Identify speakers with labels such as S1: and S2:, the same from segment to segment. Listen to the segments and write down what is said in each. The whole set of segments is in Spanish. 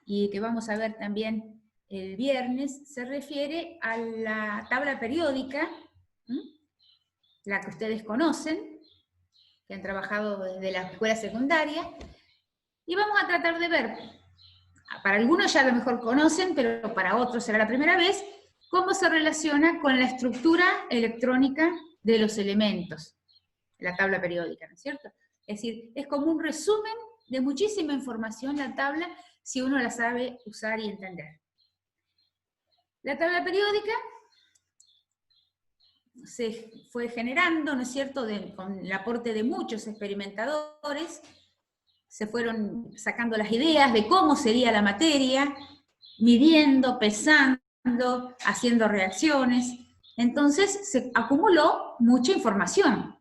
S1: y que vamos a ver también el viernes, se refiere a la tabla periódica, la que ustedes conocen, que han trabajado desde la escuela secundaria, y vamos a tratar de ver, para algunos ya a lo mejor conocen, pero para otros será la primera vez, cómo se relaciona con la estructura electrónica de los elementos, la tabla periódica, ¿no es cierto? Es decir, es como un resumen de muchísima información la tabla, si uno la sabe usar y entender. La tabla periódica se fue generando, ¿no es cierto?, con el aporte de muchos experimentadores, se fueron sacando las ideas de cómo sería la materia, midiendo, pesando, haciendo reacciones. Entonces se acumuló mucha información.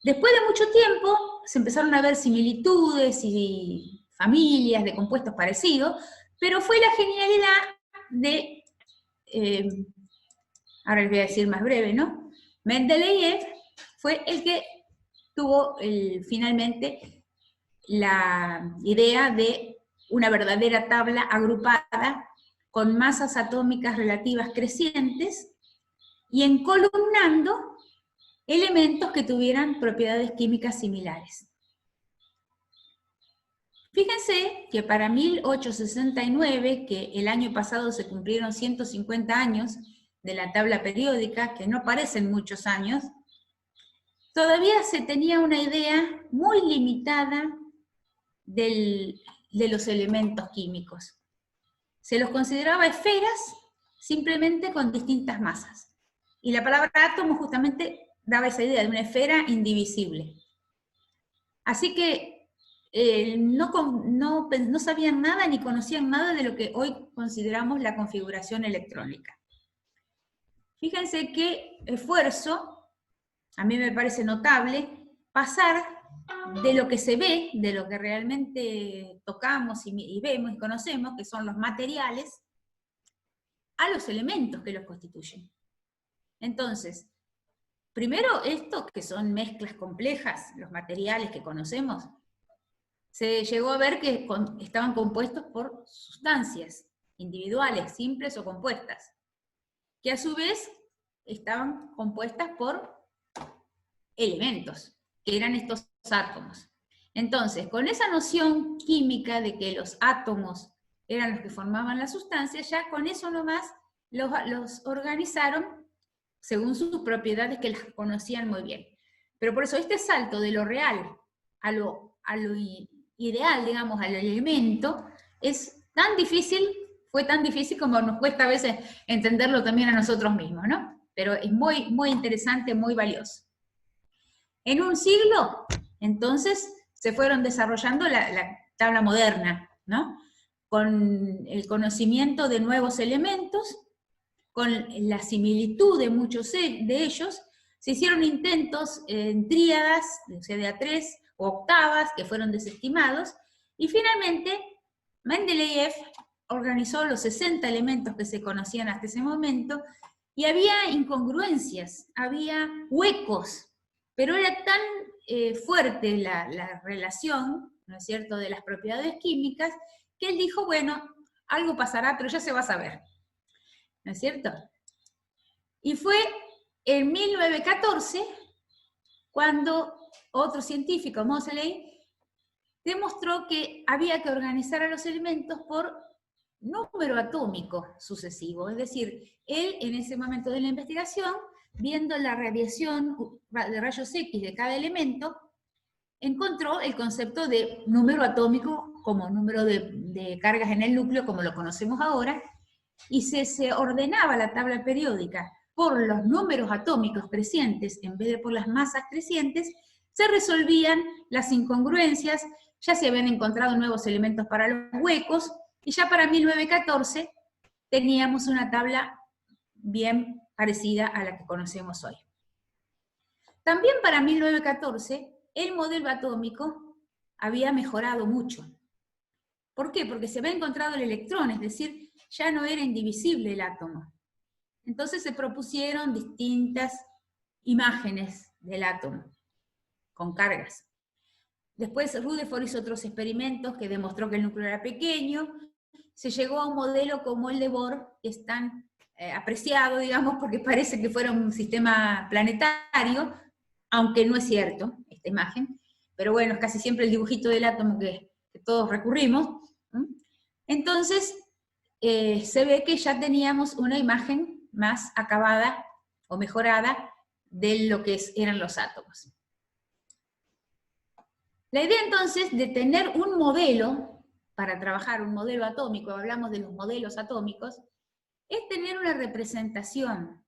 S1: Después de mucho tiempo se empezaron a ver similitudes y familias de compuestos parecidos, pero fue la genialidad de, ahora les voy a decir más breve, ¿no? Mendeleev fue el que tuvo finalmente la idea de una verdadera tabla agrupada con masas atómicas relativas crecientes y encolumnando elementos que tuvieran propiedades químicas similares. Fíjense que para 1869, que el año pasado se cumplieron 150 años de la tabla periódica, que no parecen muchos años, todavía se tenía una idea muy limitada de los elementos químicos. Se los consideraba esferas simplemente con distintas masas. Y la palabra átomo justamente daba esa idea de una esfera indivisible. Así que no sabían nada ni conocían nada de lo que hoy consideramos la configuración electrónica. Fíjense qué esfuerzo, a mí me parece notable, pasar de lo que se ve, de lo que realmente tocamos y vemos y conocemos, que son los materiales, a los elementos que los constituyen. Entonces, primero estos que son mezclas complejas, los materiales que conocemos, se llegó a ver que estaban compuestos por sustancias individuales, simples o compuestas, que a su vez estaban compuestas por elementos, que eran estos átomos. Entonces, con esa noción química de que los átomos eran los que formaban la sustancia, ya con eso nomás los organizaron según sus propiedades que las conocían muy bien. Pero por eso este salto de lo real a lo ideal, digamos, al elemento, fue tan difícil como nos cuesta a veces entenderlo también a nosotros mismos, ¿no? Pero es muy, muy interesante, muy valioso. En un siglo, entonces, se fueron desarrollando la tabla moderna, ¿no? Con el conocimiento de nuevos elementos, con la similitud de muchos de ellos, se hicieron intentos en tríadas, o sea, de a 3 o octavas, que fueron desestimados, y finalmente Mendeleev organizó los 60 elementos que se conocían hasta ese momento, y había incongruencias, había huecos, pero era tan fuerte la relación, ¿no es cierto?, de las propiedades químicas, que él dijo, bueno, algo pasará, pero ya se va a saber, ¿no es cierto? Y fue en 1914 cuando otro científico, Moseley, demostró que había que organizar a los elementos por número atómico sucesivo, es decir, él en ese momento de la investigación, viendo la radiación de rayos X de cada elemento, encontró el concepto de número atómico como número de cargas en el núcleo, como lo conocemos ahora, y se ordenaba la tabla periódica por los números atómicos crecientes en vez de por las masas crecientes, se resolvían las incongruencias, ya se habían encontrado nuevos elementos para los huecos, y ya para 1914 teníamos una tabla bien parecida a la que conocemos hoy. También para 1914 el modelo atómico había mejorado mucho. ¿Por qué? Porque se había encontrado el electrón, es decir, ya no era indivisible el átomo. Entonces se propusieron distintas imágenes del átomo, con cargas. Después Rutherford hizo otros experimentos que demostró que el núcleo era pequeño. Se llegó a un modelo como el de Bohr, que es tan apreciado, digamos, porque parece que fuera un sistema planetario, aunque no es cierto esta imagen. Pero bueno, es casi siempre el dibujito del átomo que todos recurrimos. Entonces, se ve que ya teníamos una imagen más acabada o mejorada de lo que eran los átomos. La idea entonces de tener un modelo, para trabajar un modelo atómico, hablamos de los modelos atómicos, es tener una representación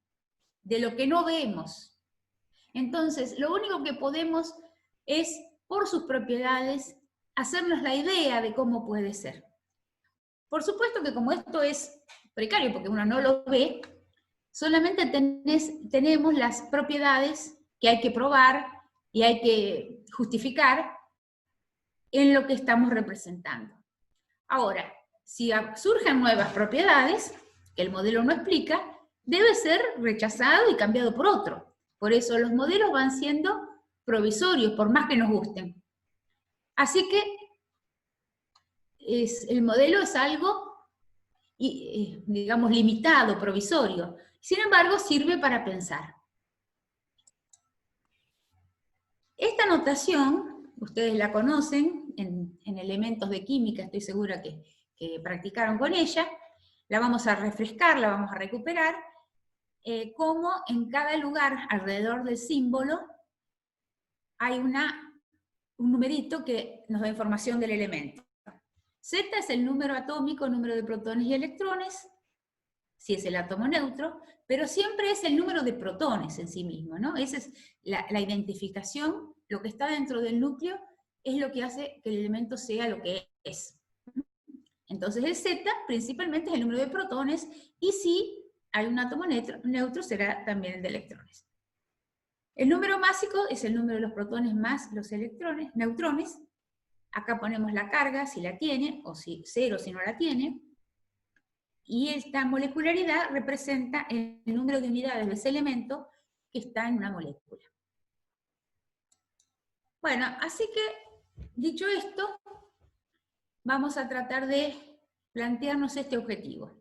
S1: de lo que no vemos. Entonces, lo único que podemos es, por sus propiedades, hacernos la idea de cómo puede ser. Por supuesto que como esto es precario, porque uno no lo ve, solamente tenemos las propiedades que hay que probar y hay que justificar en lo que estamos representando. Ahora, si surgen nuevas propiedades que el modelo no explica, debe ser rechazado y cambiado por otro. Por eso los modelos van siendo provisorios, por más que nos gusten. Así que el modelo es algo, digamos, limitado, provisorio. Sin embargo, sirve para pensar. Esta notación, ustedes la conocen en elementos de química, estoy segura que practicaron con ella, la vamos a refrescar, la vamos a recuperar, como en cada lugar alrededor del símbolo hay un numerito que nos da información del elemento. Z es el número atómico, número de protones y electrones, si es el átomo neutro, pero siempre es el número de protones en sí mismo, ¿no? Esa es la identificación, lo que está dentro del núcleo es lo que hace que el elemento sea lo que es. Entonces el Z principalmente es el número de protones, y si hay un átomo neutro será también el de electrones. El número másico es el número de los protones más los electrones, neutrones. Acá ponemos la carga, si la tiene, o si cero si no la tiene. Y esta molecularidad representa el número de unidades de ese elemento que está en una molécula. Bueno, así que, dicho esto, vamos a tratar de plantearnos este objetivo.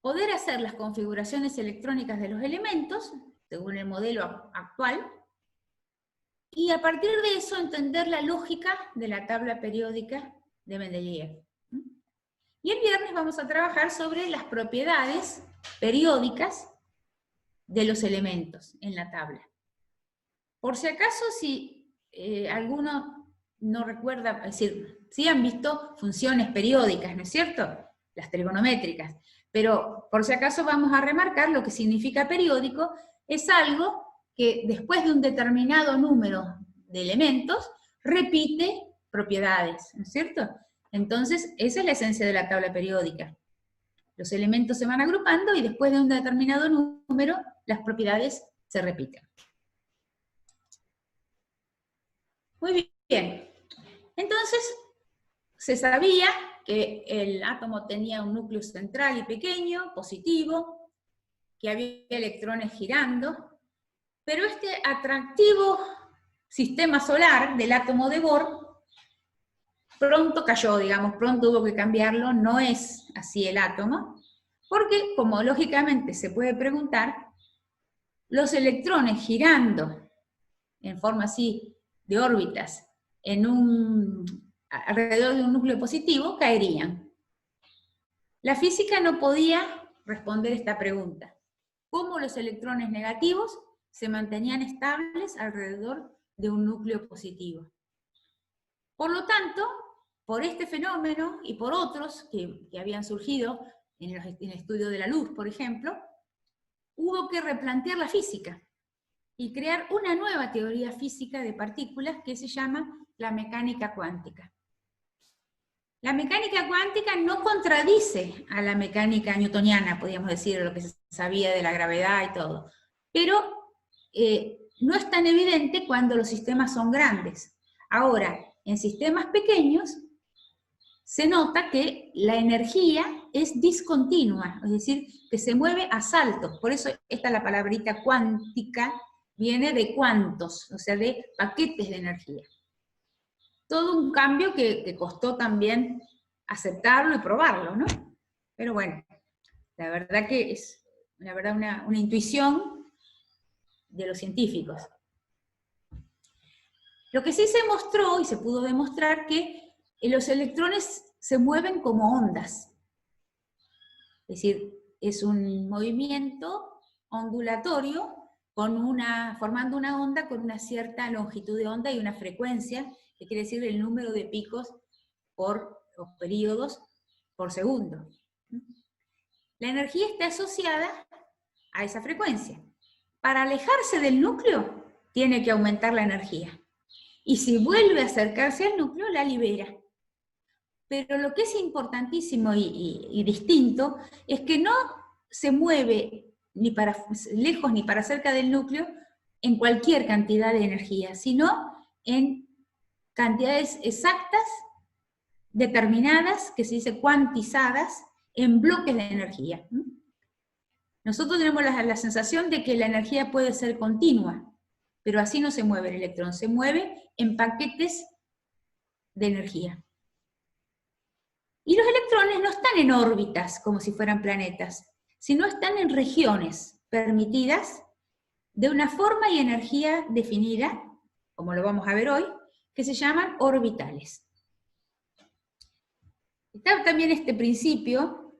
S1: Poder hacer las configuraciones electrónicas de los elementos, según el modelo actual, y a partir de eso entender la lógica de la tabla periódica de Mendeleev. Y el viernes vamos a trabajar sobre las propiedades periódicas de los elementos en la tabla. Por si acaso, si alguno no recuerda, es decir, sí han visto funciones periódicas, ¿no es cierto? Las trigonométricas. Pero por si acaso vamos a remarcar lo que significa periódico, es algo que después de un determinado número de elementos repite propiedades, ¿no es cierto? Entonces, esa es la esencia de la tabla periódica. Los elementos se van agrupando y después de un determinado número, las propiedades se repiten. Muy bien. Entonces, se sabía que el átomo tenía un núcleo central y pequeño, positivo, que había electrones girando, pero este atractivo sistema solar del átomo de Bohr pronto cayó, digamos, pronto hubo que cambiarlo, no es así el átomo, porque, como lógicamente se puede preguntar, los electrones girando en forma así de órbitas alrededor de un núcleo positivo caerían. La física no podía responder esta pregunta. ¿Cómo los electrones negativos se mantenían estables alrededor de un núcleo positivo? Por lo tanto, por este fenómeno y por otros que habían surgido en el estudio de la luz, por ejemplo, hubo que replantear la física y crear una nueva teoría física de partículas que se llama la mecánica cuántica. La mecánica cuántica no contradice a la mecánica newtoniana, podríamos decir, lo que se sabía de la gravedad y todo, pero no es tan evidente cuando los sistemas son grandes. Ahora, en sistemas pequeños, se nota que la energía es discontinua, es decir, que se mueve a saltos. Por eso la palabrita cuántica viene de cuantos, o sea, de paquetes de energía. todo un cambio que costó también aceptarlo y probarlo, ¿no? Pero bueno, la verdad que es una intuición de los científicos. Lo que sí se mostró y se pudo demostrar que los electrones se mueven como ondas. Es decir, es un movimiento ondulatorio formando una onda con una cierta longitud de onda y una frecuencia, que quiere decir el número de picos por los periodos por segundo. La energía está asociada a esa frecuencia. Para alejarse del núcleo, tiene que aumentar la energía. Y si vuelve a acercarse al núcleo, la libera. Pero lo que es importantísimo y distinto es que no se mueve ni para lejos ni para cerca del núcleo en cualquier cantidad de energía, sino en cantidades exactas, determinadas, que se dice cuantizadas, en bloques de energía. Nosotros tenemos la sensación de que la energía puede ser continua, pero así no se mueve el electrón, se mueve en paquetes de energía. Y los electrones no están en órbitas como si fueran planetas, sino están en regiones permitidas de una forma y energía definida, como lo vamos a ver hoy, que se llaman orbitales. Está también este principio,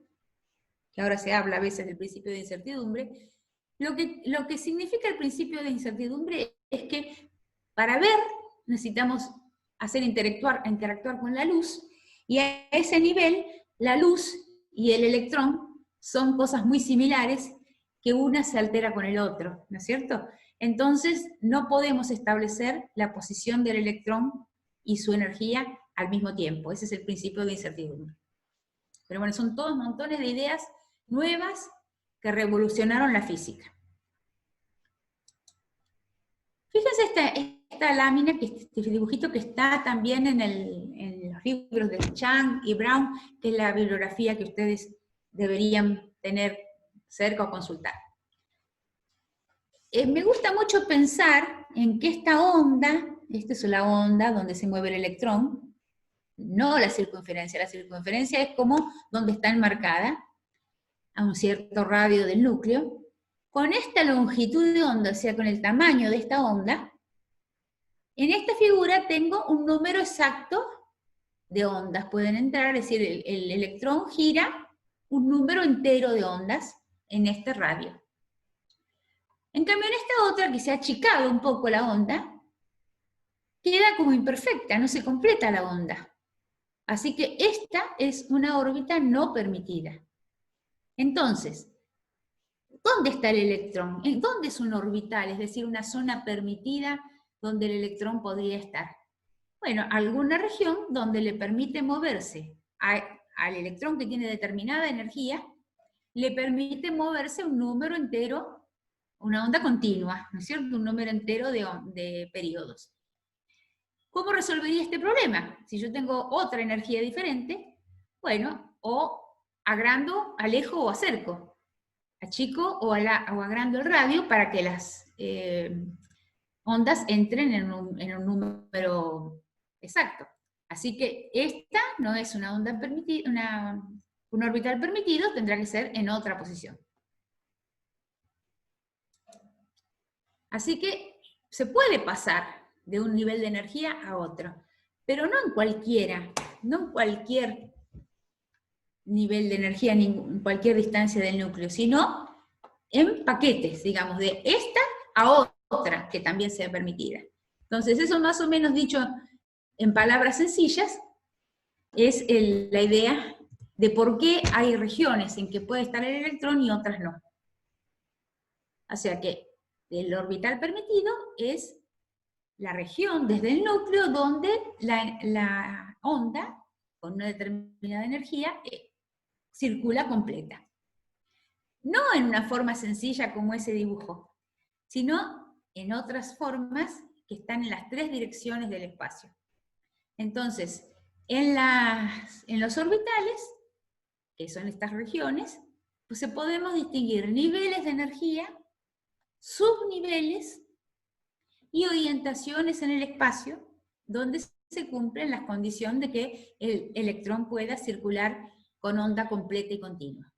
S1: que ahora se habla a veces del principio de incertidumbre. Lo que significa el principio de incertidumbre es que para ver necesitamos hacer interactuar con la luz, y a ese nivel la luz y el electrón son cosas muy similares, que una se altera con el otro, ¿no es cierto? Entonces no podemos establecer la posición del electrón y su energía al mismo tiempo. Ese es el principio de incertidumbre. Pero bueno, son todos montones de ideas nuevas que revolucionaron la física. Fíjense esta lámina, este dibujito que está también en los libros de Chang y Brown, que es la bibliografía que ustedes deberían tener cerca o consultar. Me gusta mucho pensar en que esta es la onda donde se mueve el electrón, no la circunferencia es como donde está enmarcada, a un cierto radio del núcleo. Con esta longitud de onda, o sea, con el tamaño de esta onda, en esta figura tengo un número exacto de ondas. Pueden entrar, es decir, el electrón gira un número entero de ondas en este radio. En cambio, en esta otra, que se ha achicado un poco la onda, queda como imperfecta, no se completa la onda. Así que esta es una órbita no permitida. Entonces, ¿dónde está el electrón? ¿Dónde es un orbital? Es decir, una zona permitida donde el electrón podría estar. Bueno, alguna región donde le permite moverse al electrón que tiene determinada energía, le permite moverse un número entero, una onda continua, ¿no es cierto? Un número entero de periodos. ¿Cómo resolvería este problema? Si yo tengo otra energía diferente, bueno, o agrando, alejo o acerco, achico o agrando el radio para que las ondas entren en un número exacto. Así que esta no es una onda permitida, un orbital permitido, tendrá que ser en otra posición. Así que se puede pasar de un nivel de energía a otro, pero no en cualquier nivel de energía, ni en cualquier distancia del núcleo, sino en paquetes, digamos, de esta a otra, que también sea permitida. Entonces, eso más o menos dicho en palabras sencillas, es la idea de por qué hay regiones en que puede estar el electrón y otras no. O sea que el orbital permitido es la región desde el núcleo donde la onda, con una determinada energía, circula completa. No en una forma sencilla como ese dibujo, sino en otras formas que están en las tres direcciones del espacio. Entonces, en los orbitales, que son estas regiones, pues podemos distinguir niveles de energía, subniveles y orientaciones en el espacio, donde se cumplen las condiciones de que el electrón pueda circular con onda completa y continua.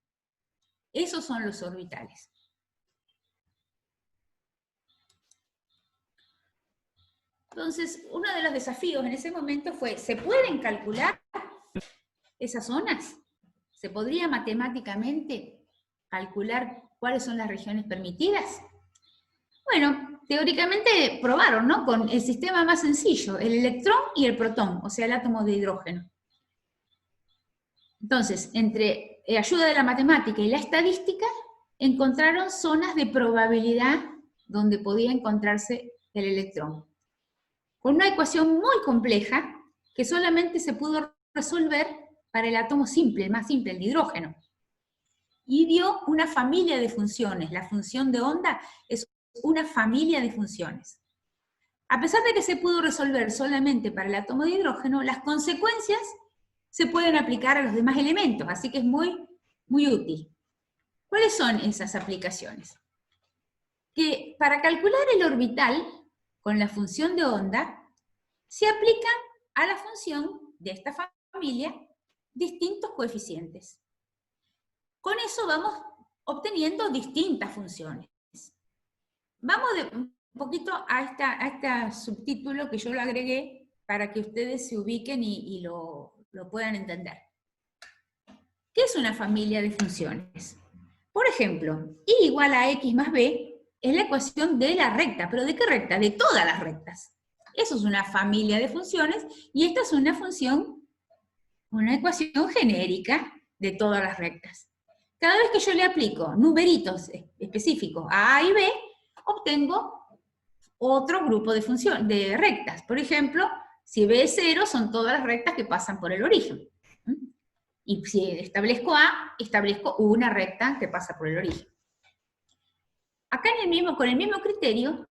S1: Esos son los orbitales. Entonces, uno de los desafíos en ese momento fue, ¿se pueden calcular esas zonas? ¿Se podría matemáticamente calcular cuáles son las regiones permitidas? Bueno, teóricamente probaron, ¿no? Con el sistema más sencillo, el electrón y el protón, o sea, el átomo de hidrógeno. Entonces, entre ayuda de la matemática y la estadística, encontraron zonas de probabilidad donde podía encontrarse el electrón. Con una ecuación muy compleja que solamente se pudo resolver para el átomo simple, el más simple, el de hidrógeno. Y dio una familia de funciones. La función de onda es una familia de funciones. A pesar de que se pudo resolver solamente para el átomo de hidrógeno, las consecuencias se pueden aplicar a los demás elementos, así que es muy, muy útil. ¿Cuáles son esas aplicaciones? Que para calcular el orbital con la función de onda, se aplican a la función de esta familia distintos coeficientes. Con eso vamos obteniendo distintas funciones. Vamos un poquito a este subtítulo que yo lo agregué para que ustedes se ubiquen y lo puedan entender. ¿Qué es una familia de funciones? Por ejemplo, y igual a x más b es la ecuación de la recta. ¿Pero de qué recta? De todas las rectas. Eso es una familia de funciones, y esta es una función, una ecuación genérica de todas las rectas. Cada vez que yo le aplico numeritos específicos a y b, obtengo otro grupo de rectas. Por ejemplo, si b es 0, son todas las rectas que pasan por el origen. Y si establezco a, establezco una recta que pasa por el origen. Acá con el mismo criterio,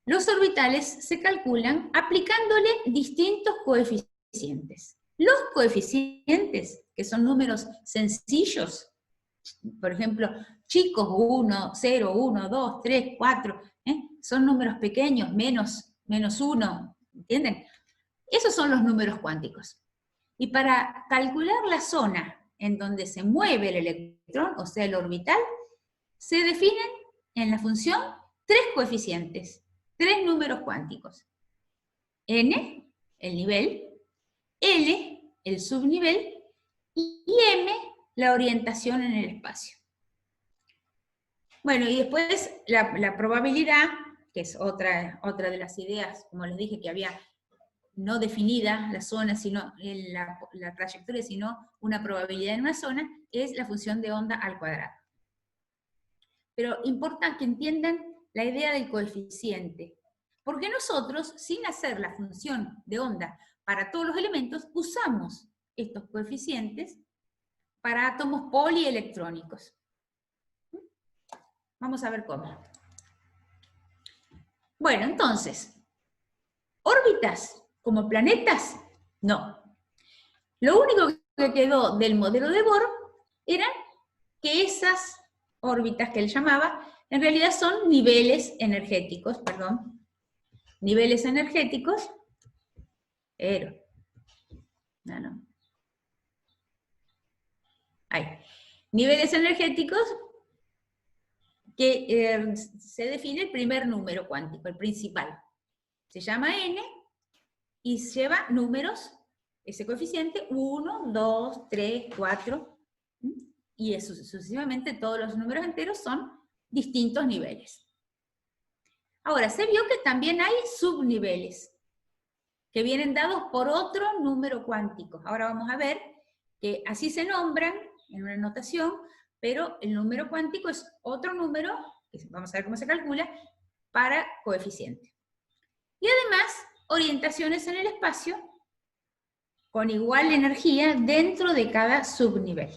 S1: los orbitales se calculan aplicándole distintos coeficientes. Los coeficientes, que son números sencillos, por ejemplo, chicos, 1, 0, 1, 2, 3, 4, son números pequeños, menos 1, ¿entienden? Esos son los números cuánticos. Y para calcular la zona en donde se mueve el electrón, o sea, el orbital, se definen en la función 3 coeficientes, 3 números cuánticos. N, el nivel, L, el subnivel, y M, la orientación en el espacio. Bueno, y después la probabilidad, que es otra de las ideas, como les dije, que había no definida la zona, sino la trayectoria, sino una probabilidad en una zona, es la función de onda al cuadrado. Pero importa que entiendan la idea del coeficiente, porque nosotros, sin hacer la función de onda para todos los elementos, usamos estos coeficientes para átomos polielectrónicos. Vamos a ver cómo. Bueno, entonces, órbitas como planetas, no. Lo único que quedó del modelo de Bohr era que esas órbitas que él llamaba, en realidad son niveles energéticos, perdón. Niveles energéticos, pero, no. Ahí. Niveles energéticos que se define el primer número cuántico, el principal. Se llama n y lleva números, ese coeficiente, 1, 2, 3, 4, y eso, sucesivamente todos los números enteros son distintos niveles. Ahora, se vio que también hay subniveles, que vienen dados por otro número cuántico. Ahora vamos a ver que así se nombran en una notación, pero el número cuántico es otro número, que vamos a ver cómo se calcula, para coeficiente. Y además, orientaciones en el espacio con igual energía dentro de cada subnivel.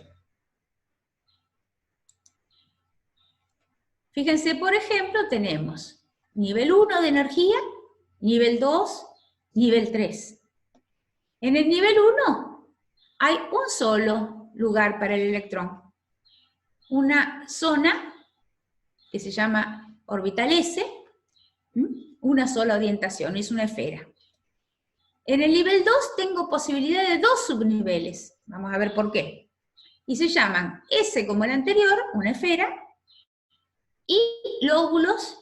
S1: Fíjense, por ejemplo, tenemos nivel 1 de energía, nivel 2, nivel 3. En el nivel 1 hay un solo lugar para el electrón. Una zona que se llama orbital S, una sola orientación, es una esfera. En el nivel 2 tengo posibilidad de 2 subniveles. Vamos a ver por qué. Y se llaman S como el anterior, una esfera, y lóbulos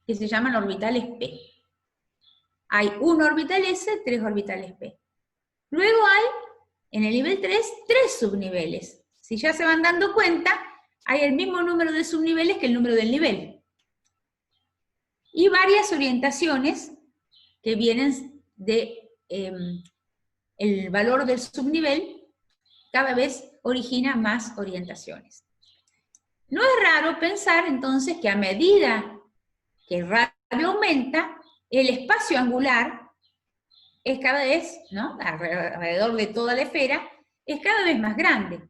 S1: que se llaman orbitales P. Hay un orbital S, 3 orbitales P. Luego hay, en el nivel 3, 3 subniveles. Si ya se van dando cuenta, hay el mismo número de subniveles que el número del nivel. Y varias orientaciones que vienen de el valor del subnivel, cada vez origina más orientaciones. No es raro pensar entonces que a medida que el radio aumenta, el espacio angular es cada vez, ¿no?, alrededor de toda la esfera, es cada vez más grande.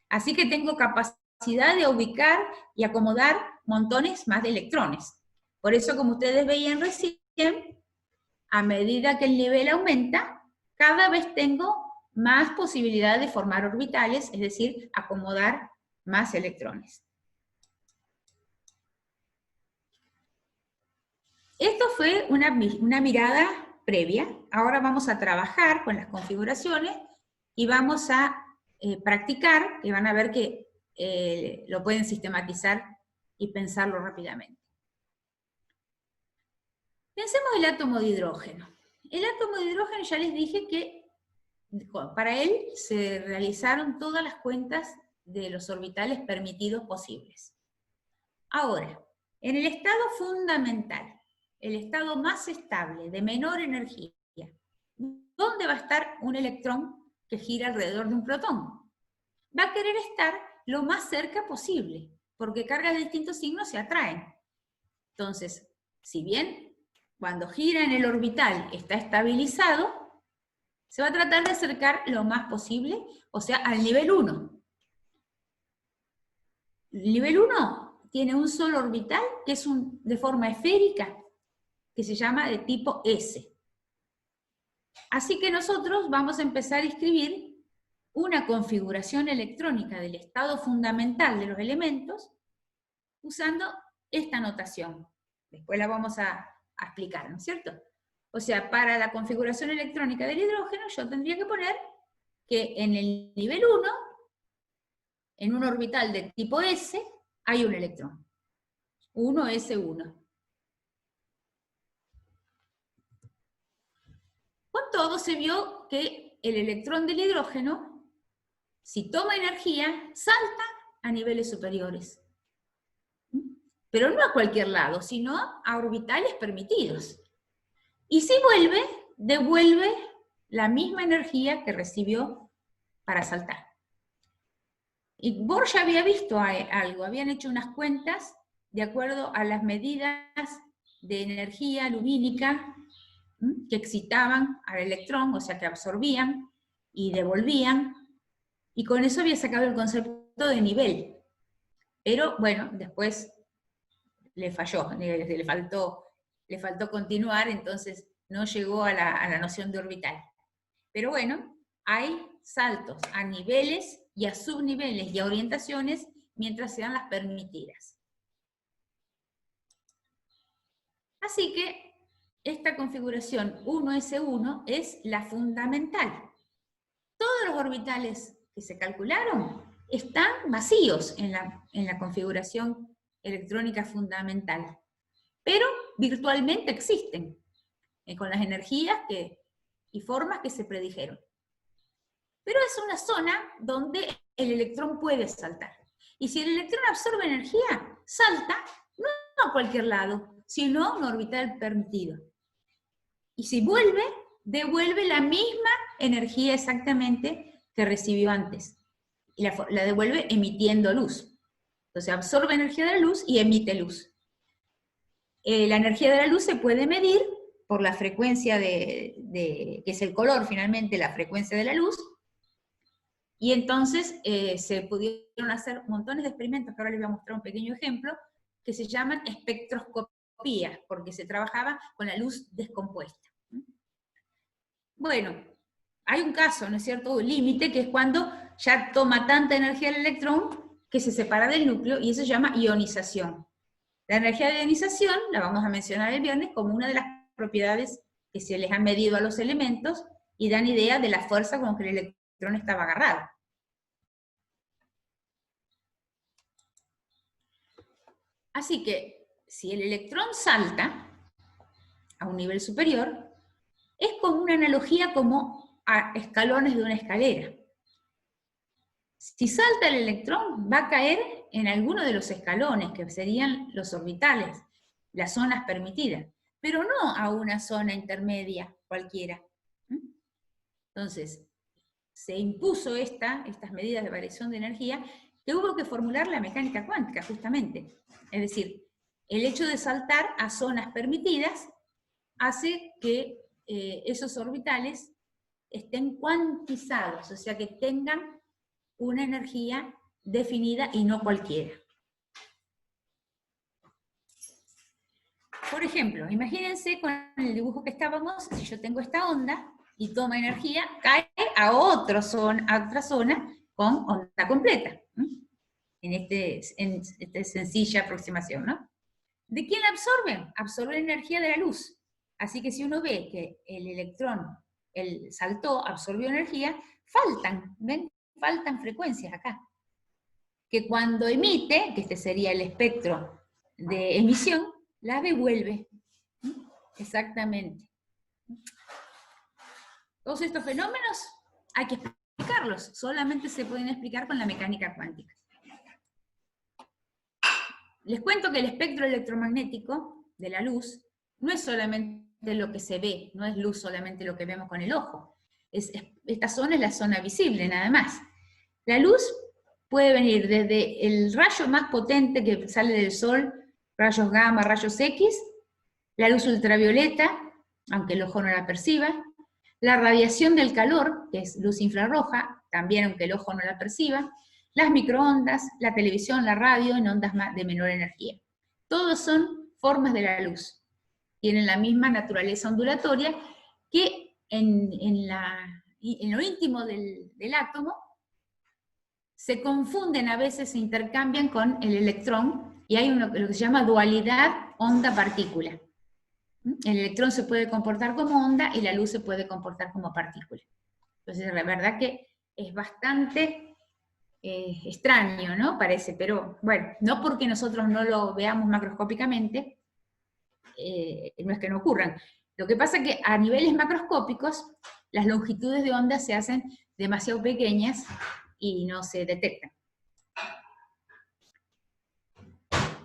S1: Así que tengo capacidad de ubicar y acomodar montones más de electrones. Por eso, como ustedes veían recién, a medida que el nivel aumenta, cada vez tengo más posibilidad de formar orbitales, es decir, acomodar más electrones. Esto fue una mirada previa. Ahora vamos a trabajar con las configuraciones y vamos a practicar, y van a ver que lo pueden sistematizar y pensarlo rápidamente. Pensemos el átomo de hidrógeno. El átomo de hidrógeno ya les dije que para él se realizaron todas las cuentas de los orbitales permitidos posibles. Ahora, en el estado fundamental, el estado más estable, de menor energía, ¿dónde va a estar un electrón que gira alrededor de un protón? Va a querer estar lo más cerca posible, porque cargas de distintos signos se atraen. Entonces, si bien cuando gira en el orbital está estabilizado, se va a tratar de acercar lo más posible, o sea, al nivel 1. El nivel 1 tiene un solo orbital, que es de forma esférica, que se llama de tipo S. Así que nosotros vamos a empezar a escribir una configuración electrónica del estado fundamental de los elementos usando esta notación. Después la vamos a explicar, ¿no es cierto? O sea, para la configuración electrónica del hidrógeno yo tendría que poner que en el nivel 1, en un orbital de tipo S, hay un electrón. 1s1. Con todo se vio que el electrón del hidrógeno, si toma energía, salta a niveles superiores. Pero no a cualquier lado, sino a orbitales permitidos. Y si vuelve, devuelve la misma energía que recibió para saltar. Y Bohr ya había visto algo, habían hecho unas cuentas de acuerdo a las medidas de energía lumínica que excitaban al electrón, o sea que absorbían y devolvían, y con eso había sacado el concepto de nivel. Pero bueno, después le falló, le faltó continuar, entonces no llegó a la noción de orbital. Pero bueno, hay saltos a niveles y a subniveles y a orientaciones mientras sean las permitidas. Así que esta configuración 1s1 es la fundamental. Todos los orbitales que se calcularon están vacíos en la configuración electrónica fundamental, pero virtualmente existen, con las energías y formas que se predijeron. Pero es una zona donde el electrón puede saltar. Y si el electrón absorbe energía, salta no a cualquier lado, sino a un orbital permitido. Y si vuelve, devuelve la misma energía exactamente que recibió antes. Y la devuelve emitiendo luz. Entonces absorbe energía de la luz y emite luz. La energía de la luz se puede medir por la frecuencia que es el color finalmente, la frecuencia de la luz, y entonces se pudieron hacer montones de experimentos, que ahora les voy a mostrar un pequeño ejemplo, que se llaman espectroscopías, porque se trabajaba con la luz descompuesta. Bueno, hay un caso, ¿no es cierto?, un límite, que es cuando ya toma tanta energía el electrón que se separa del núcleo, y eso se llama ionización. La energía de ionización la vamos a mencionar el viernes como una de las propiedades que se les ha medido a los elementos y dan idea de la fuerza con que el electrón estaba agarrado. Así que, si el electrón salta a un nivel superior, es como una analogía como a escalones de una escalera. Si salta el electrón, va a caer en alguno de los escalones, que serían los orbitales, las zonas permitidas, pero no a una zona intermedia cualquiera. Entonces, se impuso estas medidas de variación de energía, que hubo que formular la mecánica cuántica, justamente. Es decir, el hecho de saltar a zonas permitidas hace que esos orbitales estén cuantizados, o sea, que tengan una energía definida y no cualquiera. Por ejemplo, imagínense con el dibujo que estábamos, si yo tengo esta onda y toma energía, cae a otra zona con onda completa. En esta sencilla aproximación, ¿no? ¿De quién la absorben? Absorbe la energía de la luz. Así que si uno ve que el electrón, saltó, absorbió energía, faltan, ¿ven? Faltan frecuencias acá. Que cuando emite, que este sería el espectro de emisión, la devuelve. Exactamente. Todos estos fenómenos hay que explicarlos, solamente se pueden explicar con la mecánica cuántica. Les cuento que el espectro electromagnético de la luz no es solamente lo que se ve, no es luz solamente lo que vemos con el ojo. Esta zona es la zona visible, nada más. La luz puede venir desde el rayo más potente que sale del sol, rayos gamma, rayos X, la luz ultravioleta, aunque el ojo no la perciba, la radiación del calor, que es luz infrarroja, también aunque el ojo no la perciba, las microondas, la televisión, la radio en ondas de menor energía. Todos son formas de la luz. Tienen la misma naturaleza ondulatoria que en lo íntimo del átomo se confunden, a veces se intercambian con el electrón, y hay lo que se llama dualidad onda-partícula. El electrón se puede comportar como onda y la luz se puede comportar como partícula. Entonces, la verdad que es bastante extraño, ¿no? Parece, pero bueno, no porque nosotros no lo veamos macroscópicamente, no es que no ocurran. Lo que pasa es que a niveles macroscópicos, las longitudes de onda se hacen demasiado pequeñas y no se detectan.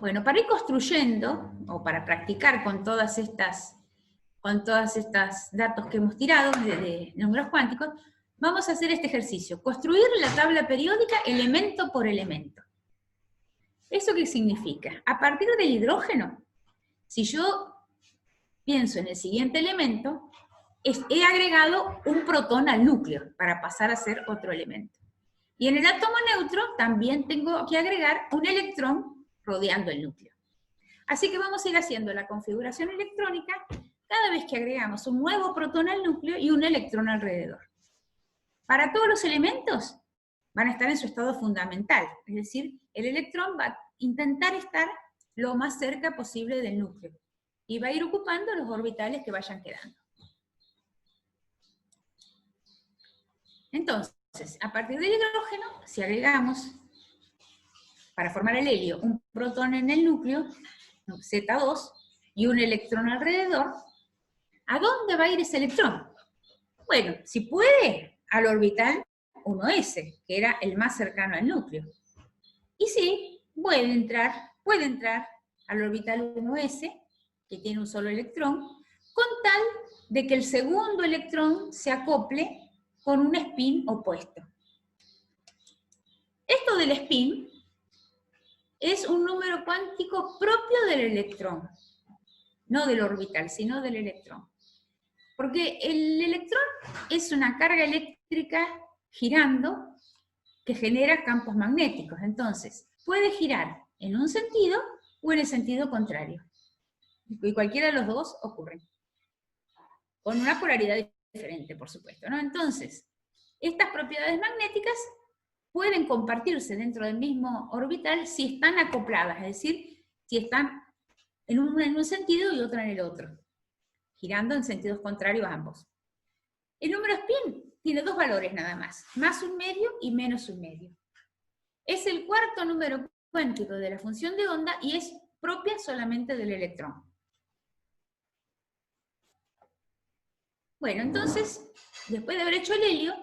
S1: Bueno, para ir construyendo, o para practicar con todas estas datos que hemos tirado de números cuánticos, vamos a hacer este ejercicio, construir la tabla periódica elemento por elemento. ¿Eso qué significa? A partir del hidrógeno, si yo pienso en el siguiente elemento, he agregado un protón al núcleo para pasar a ser otro elemento. Y en el átomo neutro también tengo que agregar un electrón rodeando el núcleo. Así que vamos a ir haciendo la configuración electrónica cada vez que agregamos un nuevo protón al núcleo y un electrón alrededor. Para todos los elementos van a estar en su estado fundamental, es decir, el electrón va a intentar estar lo más cerca posible del núcleo y va a ir ocupando los orbitales que vayan quedando. Entonces, a partir del hidrógeno, si agregamos, para formar el helio, un protón en el núcleo, Z2, y un electrón alrededor, ¿a dónde va a ir ese electrón? Bueno, si puede, al orbital 1s, que era el más cercano al núcleo. Y sí, puede entrar al orbital 1s, que tiene un solo electrón, con tal de que el segundo electrón se acople con un spin opuesto. Esto del spin es un número cuántico propio del electrón, no del orbital, sino del electrón. Porque el electrón es una carga eléctrica girando que genera campos magnéticos. Entonces, puede girar en un sentido o en el sentido contrario. Y cualquiera de los dos ocurre. Con una polaridad diferente, por supuesto, ¿no? Entonces, estas propiedades magnéticas pueden compartirse dentro del mismo orbital si están acopladas, es decir, si están en un sentido y otro en el otro. girando en sentidos contrarios ambos. El número spin tiene dos valores nada más, más un medio y menos un medio. Es el cuarto número cuántico de la función de onda y es propia solamente del electrón. Bueno, entonces, después de haber hecho el helio,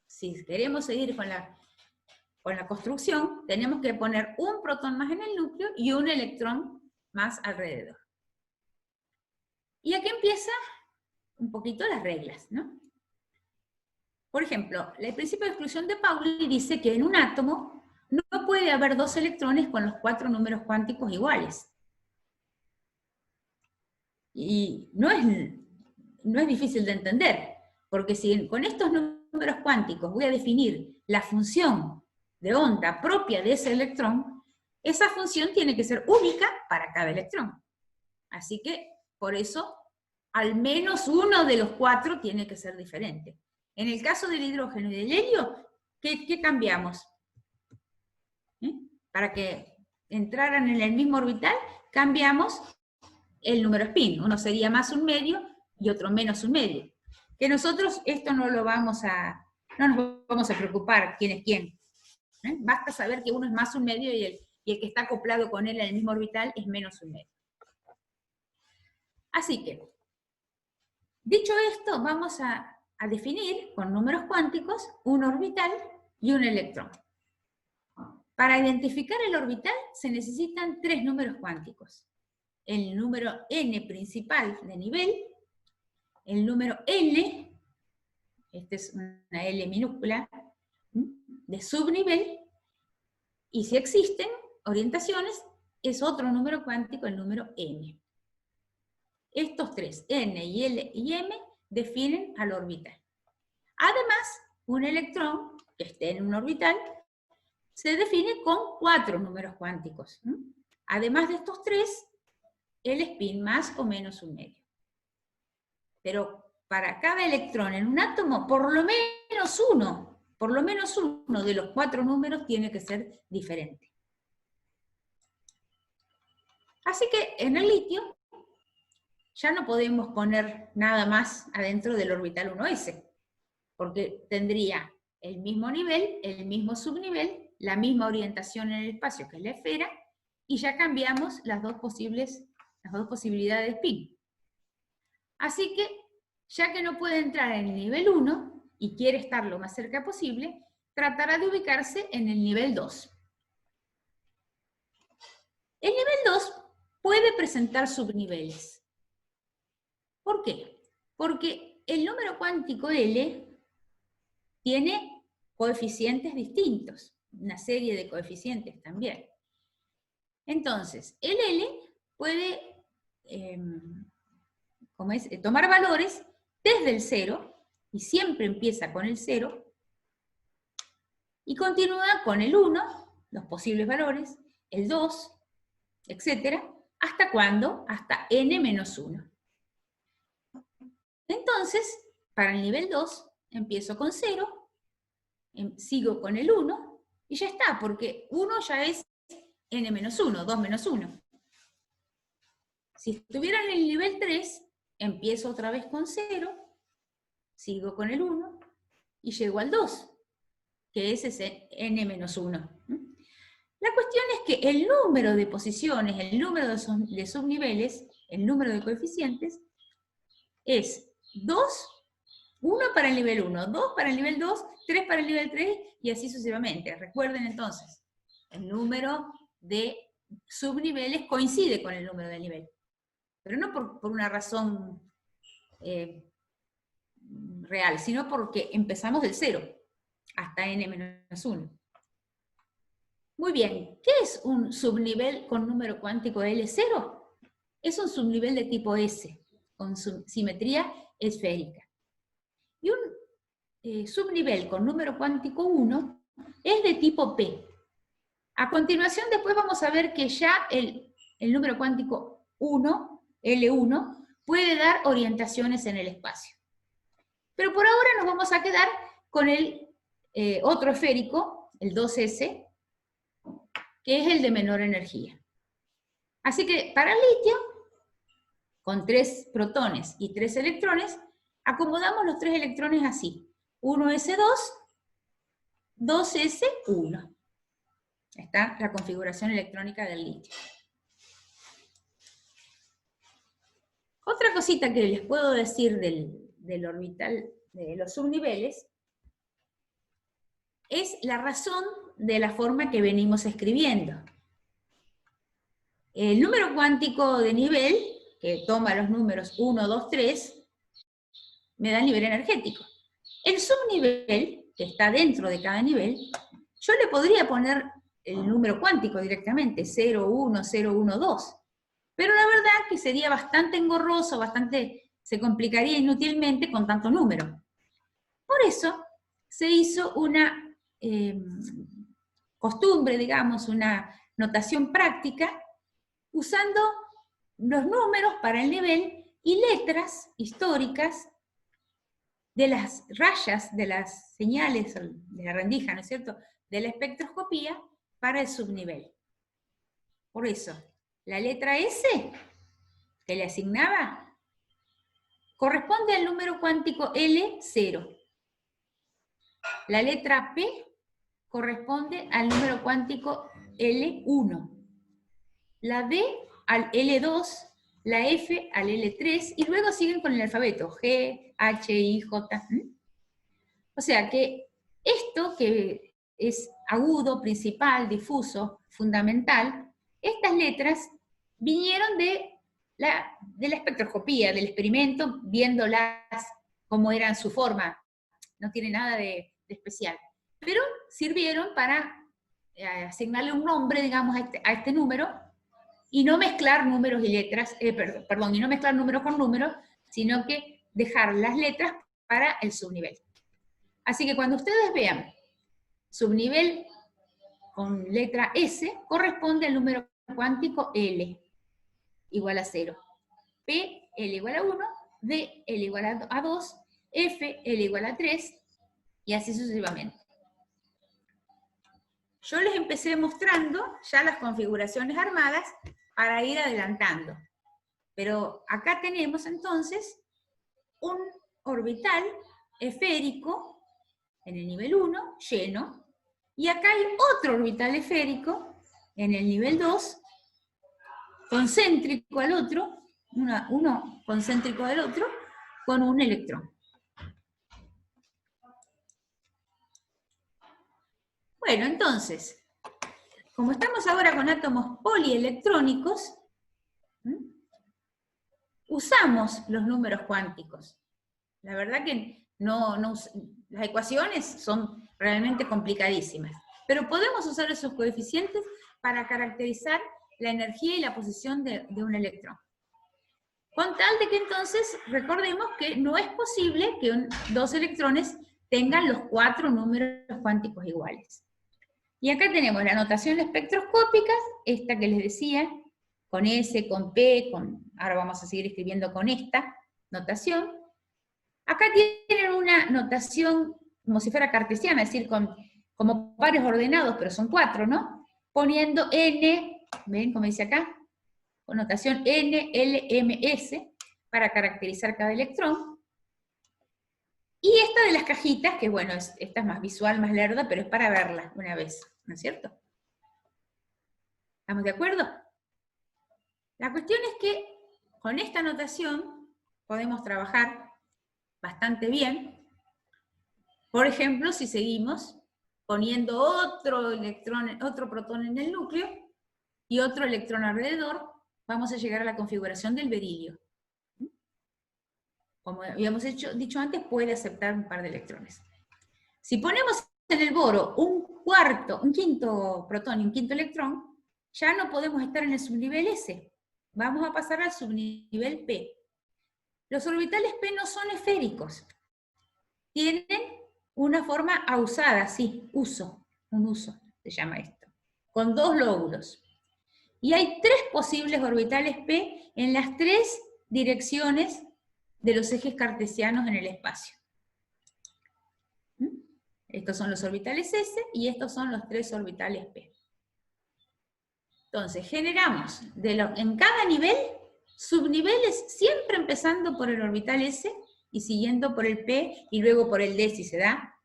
S1: si queremos seguir con la construcción, tenemos que poner un protón más en el núcleo y un electrón más alrededor. Y aquí empieza un poquito las reglas, ¿no? Por ejemplo, el principio de exclusión de Pauli dice que en un átomo no puede haber dos electrones con los 4 números cuánticos iguales. Y no es difícil de entender, porque si con estos números cuánticos voy a definir la función de onda propia de ese electrón, esa función tiene que ser única para cada electrón. Así que, por eso, al menos uno de los 4 tiene que ser diferente. En el caso del hidrógeno y del helio, ¿qué cambiamos? Para que entraran en el mismo orbital, cambiamos el número spin. Uno sería más un medio y otro menos un medio. Que nosotros esto no nos vamos a preocupar quién es quién. Basta saber que uno es más un medio y el que está acoplado con él en el mismo orbital es menos un medio. Así que, dicho esto, vamos a definir con números cuánticos un orbital y un electrón. Para identificar el orbital se necesitan 3 números cuánticos. El número n principal de nivel, el número n, esta es una L minúscula, de subnivel, y si existen orientaciones, es otro número cuántico, el número m. Estos 3, n y l y m, definen al orbital. Además, un electrón que esté en un orbital se define con 4 números cuánticos. Además de estos 3, el spin más o menos un medio. Pero para cada electrón en un átomo, por lo menos uno de los 4 números tiene que ser diferente. Así que en el litio ya no podemos poner nada más adentro del orbital 1s, porque tendría el mismo nivel, el mismo subnivel, la misma orientación en el espacio que es la esfera, y ya cambiamos las dos posibilidades de spin. Así que, ya que no puede entrar en el nivel 1, y quiere estar lo más cerca posible, tratará de ubicarse en el nivel 2. El nivel 2 puede presentar subniveles. ¿Por qué? Porque el número cuántico L tiene coeficientes distintos, una serie de coeficientes también. Entonces, el L puede tomar valores desde el 0, y siempre empieza con el 0, y continúa con el 1, los posibles valores, el 2, etc. ¿Hasta cuándo? Hasta n-1. Entonces, para el nivel 2, empiezo con 0, sigo con el 1, y ya está, porque 1 ya es n-1, 2 menos 1. Si estuviera en el nivel 3, empiezo otra vez con 0, sigo con el 1, y llego al 2, que es ese n-1. La cuestión es que el número de posiciones, el número de subniveles, el número de coeficientes, es 2, 1 para el nivel 1, 2 para el nivel 2, 3 para el nivel 3, y así sucesivamente. Recuerden entonces, el número de subniveles coincide con el número de nivel, pero no por una razón real, sino porque empezamos del 0 hasta n-1. Muy bien, ¿qué es un subnivel con número cuántico L0? Es un subnivel de tipo S, con simetría esférica. Y un subnivel con número cuántico 1 es de tipo P. A continuación, después vamos a ver que ya el número cuántico 1, L1, puede dar orientaciones en el espacio. Pero por ahora nos vamos a quedar con el otro esférico, el 2S, que es el de menor energía. Así que para el litio, con 3 protones y 3 electrones, acomodamos los 3 electrones así. 1s2, 2s1. Está la configuración electrónica del litio. Otra cosita que les puedo decir del orbital, de los subniveles, es la razón de la forma que venimos escribiendo. El número cuántico de nivel, que toma los números 1, 2, 3, me da el nivel energético. El subnivel, que está dentro de cada nivel, yo le podría poner el número cuántico directamente, 0, 1, 0, 1, 2. Pero la verdad que sería bastante engorroso, se complicaría inútilmente con tanto número. Por eso se hizo una costumbre, digamos, una notación práctica, usando los números para el nivel y letras históricas de las rayas, de las señales, de la rendija, ¿no es cierto?, de la espectroscopía para el subnivel. Por eso, la letra S, que le asignaba, corresponde al número cuántico L0. La letra P corresponde al número cuántico L1. La D al L2, la F al L3, y luego siguen con el alfabeto, G, H, I, J. O sea que esto que es agudo, principal, difuso, fundamental, estas letras vinieron de la espectroscopía, del experimento, viéndolas como eran su forma. No tiene nada de especial. Pero sirvieron para asignarle un nombre, digamos, a este número, y no mezclar números y letras, perdón, y no mezclar números con números, sino que dejar las letras para el subnivel. Así que cuando ustedes vean subnivel con letra S, corresponde al número cuántico L, igual a 0. P, L igual a 1, D, L igual a 2, F, L igual a 3, y así sucesivamente. Yo les empecé mostrando ya las configuraciones armadas para ir adelantando. Pero acá tenemos entonces un orbital esférico en el nivel 1, lleno, y acá hay otro orbital esférico en el nivel 2, concéntrico al otro, uno concéntrico al otro, con un electrón. Bueno, entonces, como estamos ahora con átomos polielectrónicos, usamos los números cuánticos. La verdad que las ecuaciones son realmente complicadísimas, pero podemos usar esos coeficientes para caracterizar la energía y la posición de un electrón. Con tal de que entonces recordemos que no es posible que dos electrones tengan los 4 números cuánticos iguales. Y acá tenemos la notación espectroscópica, esta que les decía, con S, con P, ahora vamos a seguir escribiendo con esta notación. Acá tienen una notación como si fuera cartesiana, es decir, como pares ordenados, pero son 4, ¿no? Poniendo N, ¿ven cómo dice acá? Con notación N, L, M, S, para caracterizar cada electrón. Y esta de las cajitas, que bueno, esta es más visual, más lerda, pero es para verla una vez, ¿no es cierto? ¿Estamos de acuerdo? La cuestión es que con esta notación podemos trabajar bastante bien. Por ejemplo, si seguimos poniendo otro protón en el núcleo y otro electrón alrededor, vamos a llegar a la configuración del berilio. Como habíamos dicho antes, puede aceptar un par de electrones. Si ponemos en el boro un quinto protón y un quinto electrón, ya no podemos estar en el subnivel S. Vamos a pasar al subnivel P. Los orbitales P no son esféricos. Tienen una forma ausada, sí, un uso se llama esto, con 2 lóbulos. Y hay 3 posibles orbitales P en las 3 direcciones de los ejes cartesianos en el espacio. Estos son los orbitales S y estos son los 3 orbitales P. Entonces, generamos en cada nivel subniveles siempre empezando por el orbital S y siguiendo por el P y luego por el D si se da,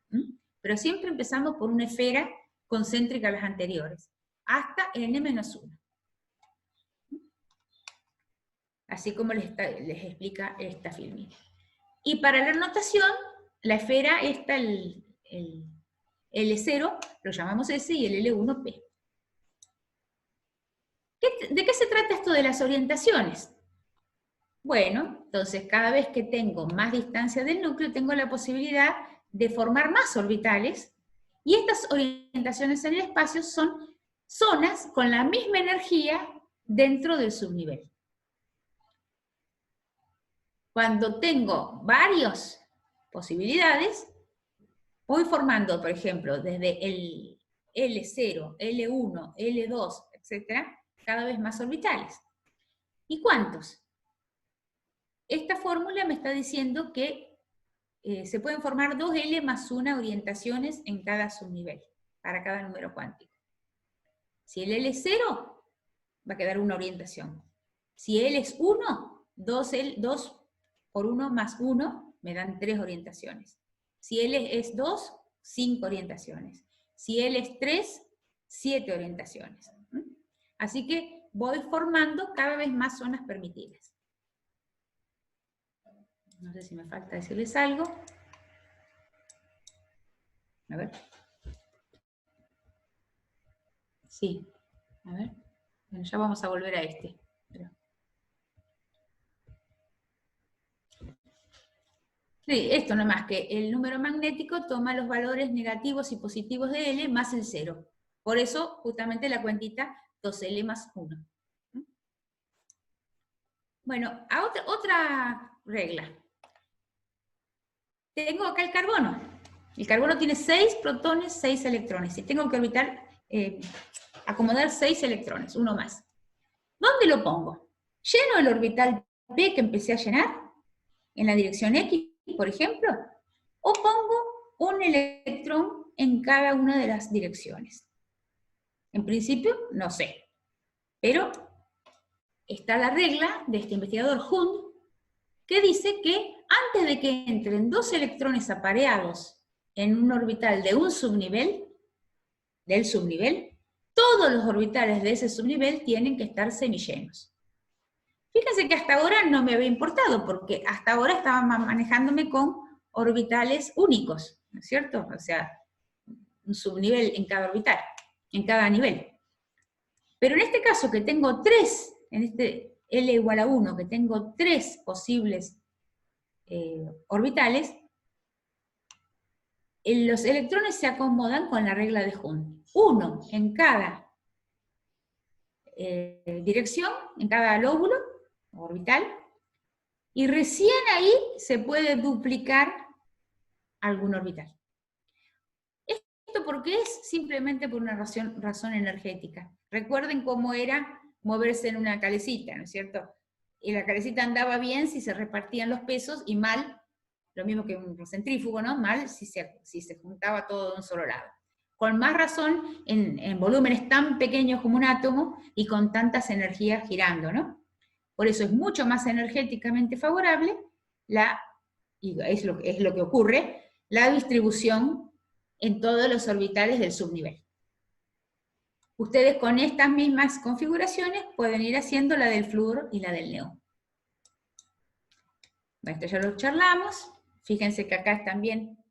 S1: pero siempre empezamos por una esfera concéntrica a las anteriores, hasta n-1. Así como les explica esta filmina. Y para la notación, la esfera está el L0, lo llamamos S, y el L1 P. ¿De qué se trata esto de las orientaciones? Bueno, entonces cada vez que tengo más distancia del núcleo, tengo la posibilidad de formar más orbitales, y estas orientaciones en el espacio son zonas con la misma energía dentro del subnivel. Cuando tengo varias posibilidades, voy formando, por ejemplo, desde el L0, L1, L2, etc., cada vez más orbitales. ¿Y cuántos? Esta fórmula me está diciendo que se pueden formar 2L más 1 orientaciones en cada subnivel, para cada número cuántico. Si el L es 0, va a quedar una orientación. Si L es 1, 2 por 1 más 1 me dan 3 orientaciones. Si L es 2, 5 orientaciones. Si L es 3, 7 orientaciones. Así que voy formando cada vez más zonas permitidas. No sé si me falta decirles algo. A ver. Sí. A ver. Bueno, ya vamos a volver a este. Pero... sí, esto no es más que el número magnético toma los valores negativos y positivos de L más el 0. Por eso, justamente la cuentita 2L más 1. Bueno, a otra regla. Tengo acá el carbono. El carbono tiene 6 protones, 6 electrones. Y tengo que acomodar 6 electrones, uno más. ¿Dónde lo pongo? ¿Lleno el orbital P que empecé a llenar? ¿En la dirección X, por ejemplo? ¿O pongo un electrón en cada una de las direcciones? En principio, no sé. Pero está la regla de este investigador Hund, que dice que antes de que entren 2 electrones apareados en un orbital de un subnivel, todos los orbitales de ese subnivel tienen que estar semillenos. Fíjense que hasta ahora no me había importado, porque hasta ahora estaba manejándome con orbitales únicos, ¿no es cierto? O sea, un subnivel en cada orbital, en cada nivel. Pero en este caso que tengo 3, en este L igual a 1, que tengo 3 posibles orbitales, los electrones se acomodan con la regla de Hund. Uno en cada dirección, en cada lóbulo orbital, y recién ahí se puede duplicar algún orbital. ¿Esto por qué es? Simplemente por una razón energética. Recuerden cómo era moverse en una calecita, ¿no es cierto? Y la calecita andaba bien si se repartían los pesos, y mal, lo mismo que un centrífugo, ¿no? Mal si se juntaba todo de un solo lado. Con más razón en volúmenes tan pequeños como un átomo y con tantas energías girando, ¿no? Por eso es mucho más energéticamente favorable y es lo que ocurre, la distribución en todos los orbitales del subnivel. Ustedes con estas mismas configuraciones pueden ir haciendo la del flúor y la del neón. Esto ya lo charlamos. Fíjense que acá es también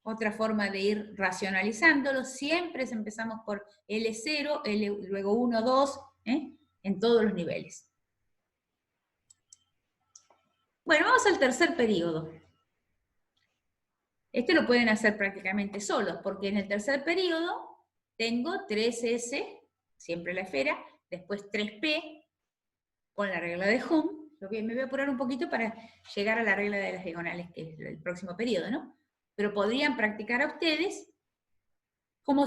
S1: otra forma de ir racionalizándolo. Siempre empezamos por L0, luego 1, 2, en todos los niveles. Bueno, vamos al tercer periodo. Este lo pueden hacer prácticamente solos, porque en el tercer periodo tengo 3S, siempre la esfera, después 3P, con la regla de Hund. Me voy a apurar un poquito para llegar a la regla de las diagonales, que es el próximo periodo, ¿no? Pero podrían practicar a ustedes, como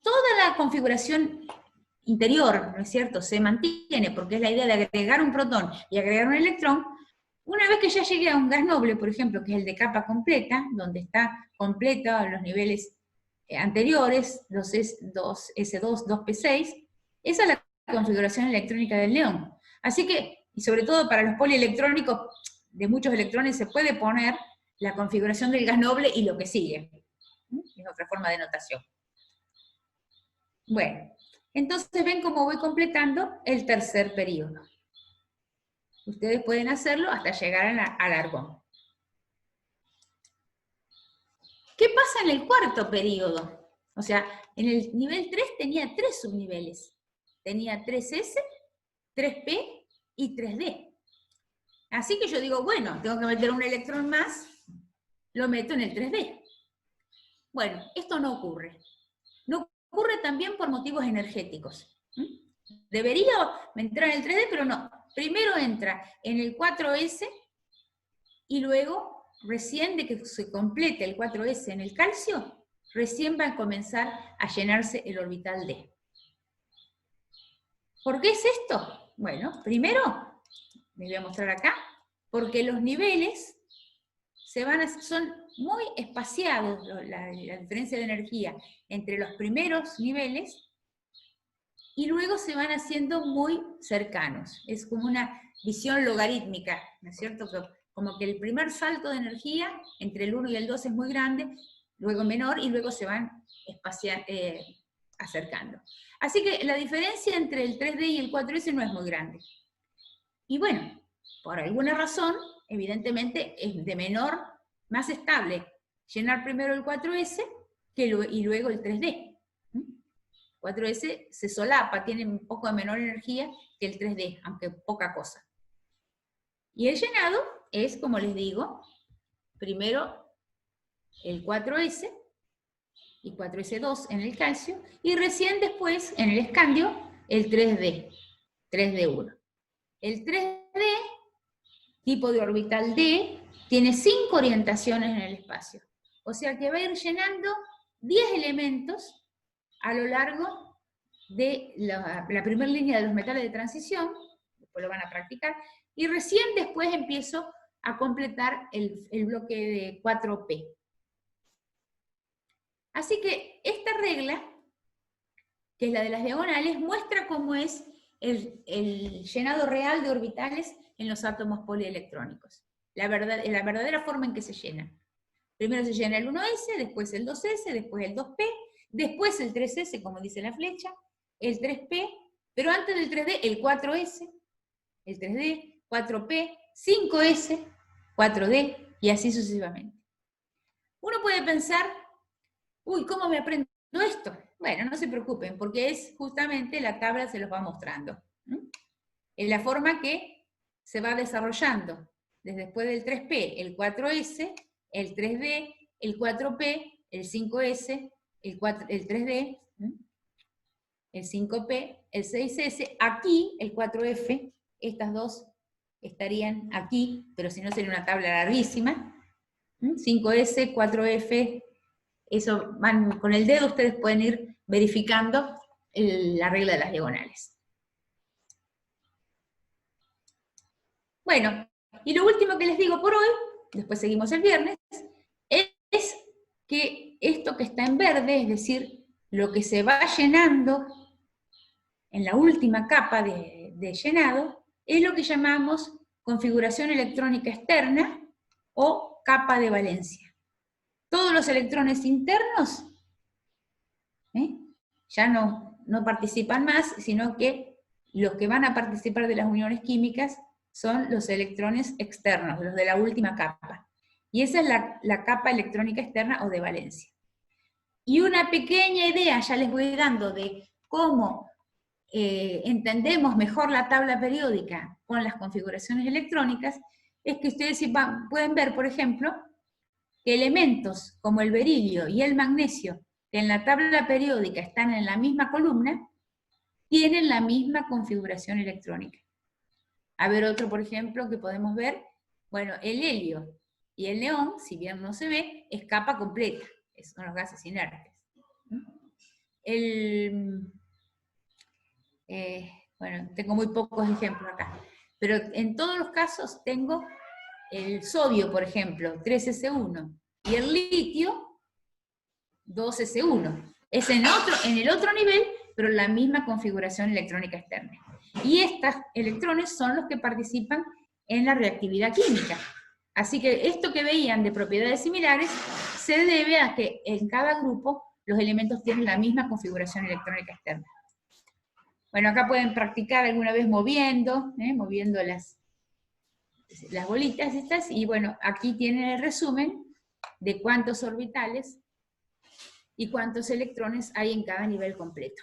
S1: toda la configuración interior, ¿no es cierto?, se mantiene, porque es la idea de agregar un protón y agregar un electrón. Una vez que ya llegué a un gas noble, por ejemplo, que es el de capa completa, donde está completa los niveles anteriores, 2S2, 2P6, esa es la configuración electrónica del neón. Así que Y sobre todo para los polielectrónicos de muchos electrones se puede poner la configuración del gas noble y lo que sigue. Es otra forma de notación. Bueno, entonces ven cómo voy completando el tercer periodo. Ustedes pueden hacerlo hasta llegar al argón. ¿Qué pasa en el cuarto periodo? O sea, en el nivel 3 tenía 3 subniveles. Tenía 3S, 3P y 3D. Así que yo digo, bueno, tengo que meter un electrón más, lo meto en el 3D. Bueno, esto no ocurre. No ocurre también por motivos energéticos. Debería entrar en el 3D, pero no. Primero entra en el 4S y luego, recién de que se complete el 4S en el calcio, recién va a comenzar a llenarse el orbital D. ¿Por qué es esto? Bueno, primero, les voy a mostrar acá, porque los niveles son muy espaciados, la diferencia de energía entre los primeros niveles, y luego se van haciendo muy cercanos. Es como una visión logarítmica, ¿no es cierto? Como que el primer salto de energía entre el 1 y el 2 es muy grande, luego menor, y luego se van acercando. Así que la diferencia entre el 3D y el 4S no es muy grande. Y bueno, por alguna razón, evidentemente es de menor, más estable llenar primero el 4S y luego el 3D. 4S se solapa, tiene un poco de menor energía que el 3D, aunque poca cosa. Y el llenado es, como les digo, primero el 4S y 4S2 en el calcio, y recién después, en el escandio, el 3D, 3D1. El 3D, tipo de orbital D, tiene 5 orientaciones en el espacio. O sea que va a ir llenando 10 elementos a lo largo de la primera línea de los metales de transición, después lo van a practicar, y recién después empiezo a completar el bloque de 4P. Así que esta regla, que es la de las diagonales, muestra cómo es el llenado real de orbitales en los átomos polielectrónicos. La verdadera forma en que se llenan. Primero se llena el 1S, después el 2S, después el 2P, después el 3S, como dice la flecha, el 3P, pero antes del 3D, el 4S, el 3D, 4P, 5S, 4D, y así sucesivamente. Uno puede pensar, uy, ¿cómo me aprendo esto? Bueno, no se preocupen, porque es justamente la tabla se los va mostrando. Es la forma que se va desarrollando, desde después del 3P, el 4S, el 3D, el 4P, el 5S, el 3D, el 5P, el 6S, aquí el 4F, estas dos estarían aquí, pero si no sería una tabla larguísima. 5S, 4F, eso van con el dedo, ustedes pueden ir verificando la regla de las diagonales. Bueno, y lo último que les digo por hoy, después seguimos el viernes, es que esto que está en verde, es decir, lo que se va llenando en la última capa de llenado, es lo que llamamos configuración electrónica externa o capa de valencia. Todos los electrones internos ya no participan más, sino que los que van a participar de las uniones químicas son los electrones externos, los de la última capa. Y esa es la capa electrónica externa o de valencia. Y una pequeña idea ya les voy dando de cómo entendemos mejor la tabla periódica con las configuraciones electrónicas, es que ustedes pueden ver, por ejemplo, que elementos como el berilio y el magnesio, que en la tabla periódica están en la misma columna, tienen la misma configuración electrónica. A ver otro, por ejemplo, que podemos ver, bueno, el helio y el neón, si bien no se ve, es capa completa, son los gases inertes. Bueno, tengo muy pocos ejemplos acá, pero en todos los casos tengo el sodio, por ejemplo, 3S1, y el litio, 2S1. Es en el otro nivel, pero la misma configuración electrónica externa. Y estos electrones son los que participan en la reactividad química. Así que esto que veían de propiedades similares se debe a que en cada grupo los elementos tienen la misma configuración electrónica externa. Bueno, acá pueden practicar alguna vez moviendo las bolitas estas, y bueno, aquí tienen el resumen de cuántos orbitales y cuántos electrones hay en cada nivel completo.